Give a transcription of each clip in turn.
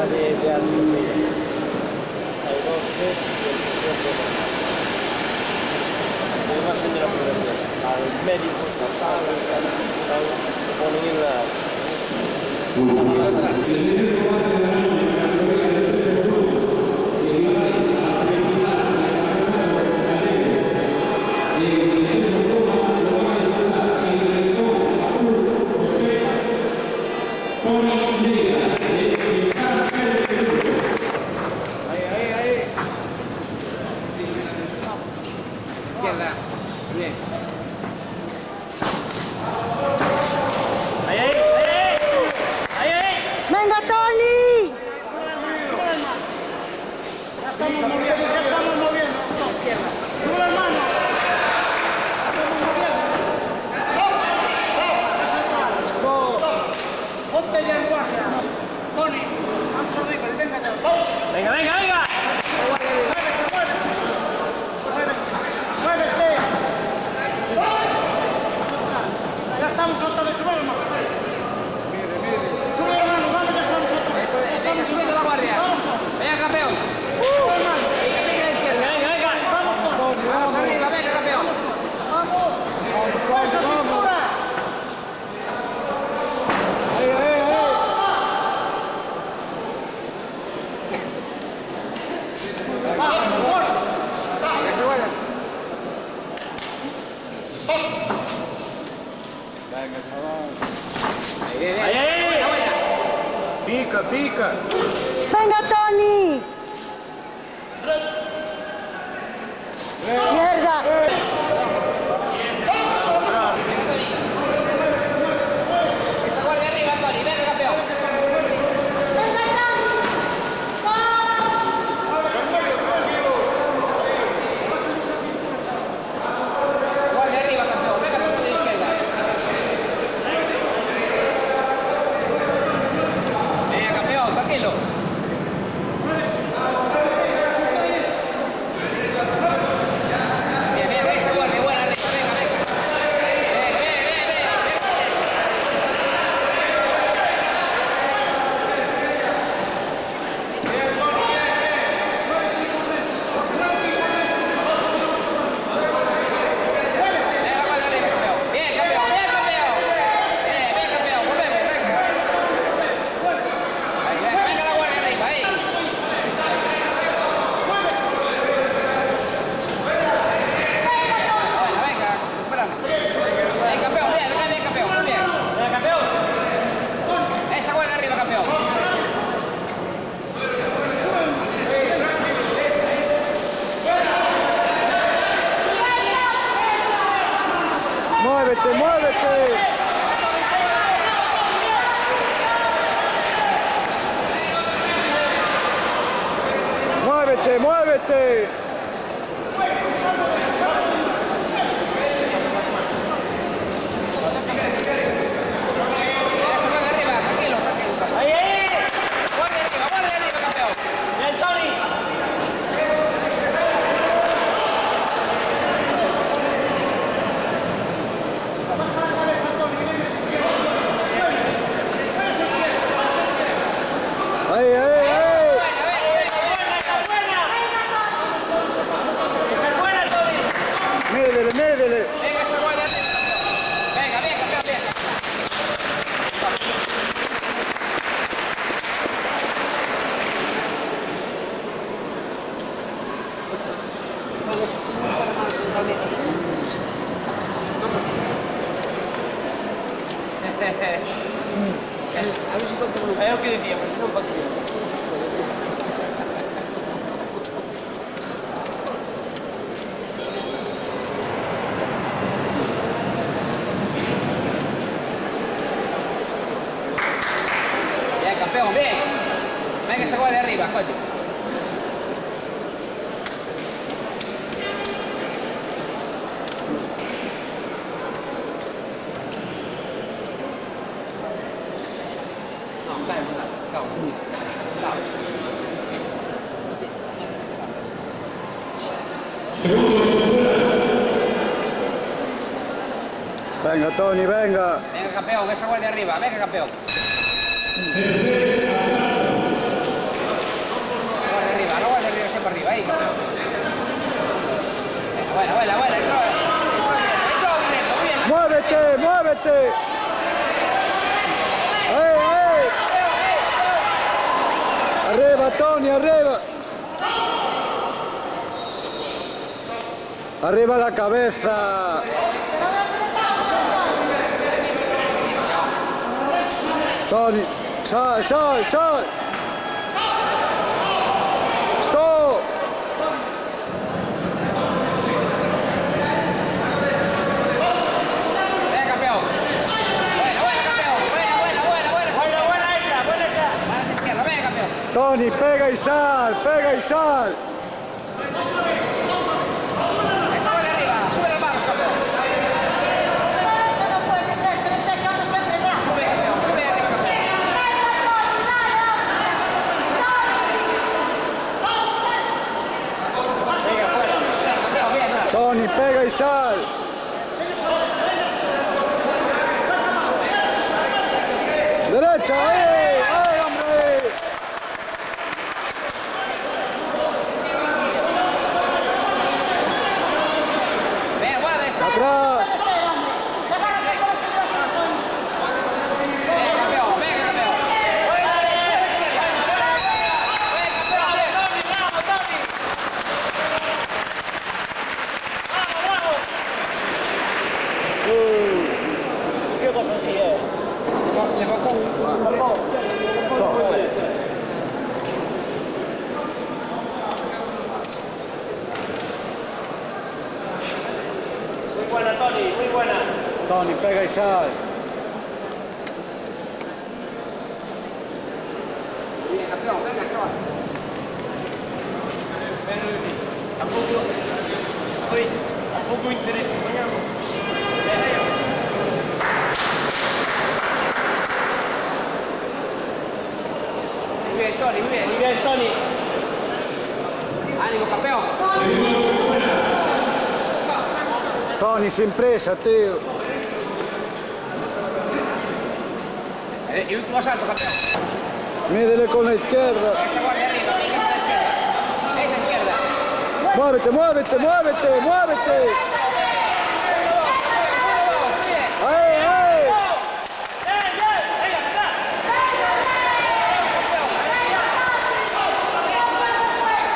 de alto, mira. Hay 12 y el 18. Pero va siendo la programación. Al médico, se ponen en la... ¡Venga, Tony! Ya estamos moviendo esta izquierda. ¡Sube las manos! Estamos moviendo. Ponte ya en guardia. Tony, vamos arriba, venga ya. ¡Venga, venga, venga! ¡Muévete! Ya estamos otra vez, sube las manos. Sube las manos, vamos, ya estamos otra vez. Estamos subiendo la guardia. Vamos todos. Venga, campeón. Sube las manos. Venga, venga! Vamos todos. Vamos arriba, venga, campeón. Vamos. ¡Esa cintura! ¡Ahí, ahí! Pica, pica. ¡Venga, Tony! ¡Mierda! Esa guardia arriba, Tony. Venga, campeón. Guardia arriba, campeón. Venga, por la izquierda. Venga, campeón, tranquilo. Bien, bien, esa guardia, buena arriba, venga, venga. Venga, guardia arriba, campeón. Bien, campeón, bien, campeón. Bien, campeón, volvemos, venga. Ahí, venga, venga la guardia arriba, ahí. Venga, recuperando. Bien, campeón, bien, venga, bien, campeón, muy bien. ¡Venga, campeón! Esa guardia arriba, campeón. Muévete, muévete. Muévete, muévete. Esa guardia arriba, tranquilo, tranquilo. ¡Ahí, ahí! Guardia arriba, campeón. ¡Bien, Tony! Ahí, ahí, ahí. Médele, médele. Venga, esa guardia arriba, campeón. Venga, bien, campeón, bien. A ver si cuenta con un... Es lo que decíamos, no para qué. Bien, campeón, bien. Venga, esa guardia arriba, coño. No, dai, Venga, Tony, venga. Venga, campeón, esa guardia arriba. Venga, campeón. muévete. Ahí. Arriba, Tony, arriba. Arriba la cabeza. Tony, sal. Stop. Venga, campeón. Buena, campeón. Buena esa. A la izquierda, venga, campeón. Tony, pega y sal. Esta buena arriba. Sube las manos, campeón. Eso no puede ser, que le esté echando siempre el brazo. Sube, campeón. Sube arriba, campeón. Campeón, bien. Tony, pega y sal. Derecha, ahí, hombre. Venga, guarda esa. Atrás. Venga, campeón. Buena izquierda. Buen campeón, bien. ¿Qué cosa así es? Le bocó. Muy buena, Tony, muy buena. Tony, pega y sal. Bien, campeón. Venga, chaval. Tampoco interés que mañana. Muy bien, Tony, muy bien. Muy bien, Tony. Ánimo, campeón. Tony, sin presa, tío. Y último salto, campeón. Mídele con la izquierda. Esa guardia arriba, pica a la izquierda. Esa izquierda. Muévete. Ahí.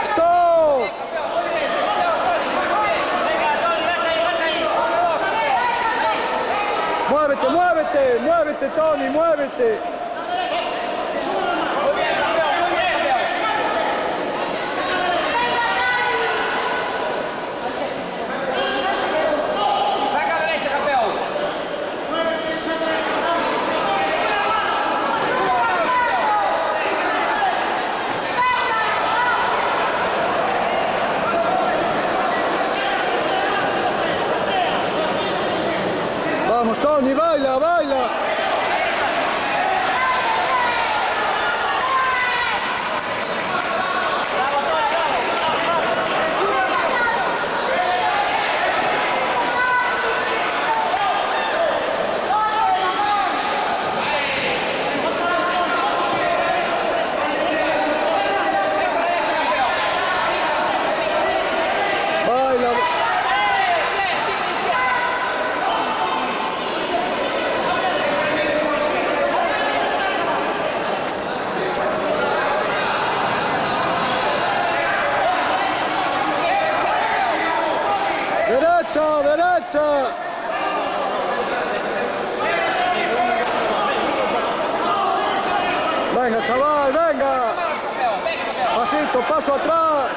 Stop. Muévete, Tony, muévete. Saca a derecha, campeón. Vamos, Tony, baila. Baila. Derecha. Venga, chaval, venga. Pasito, paso atrás.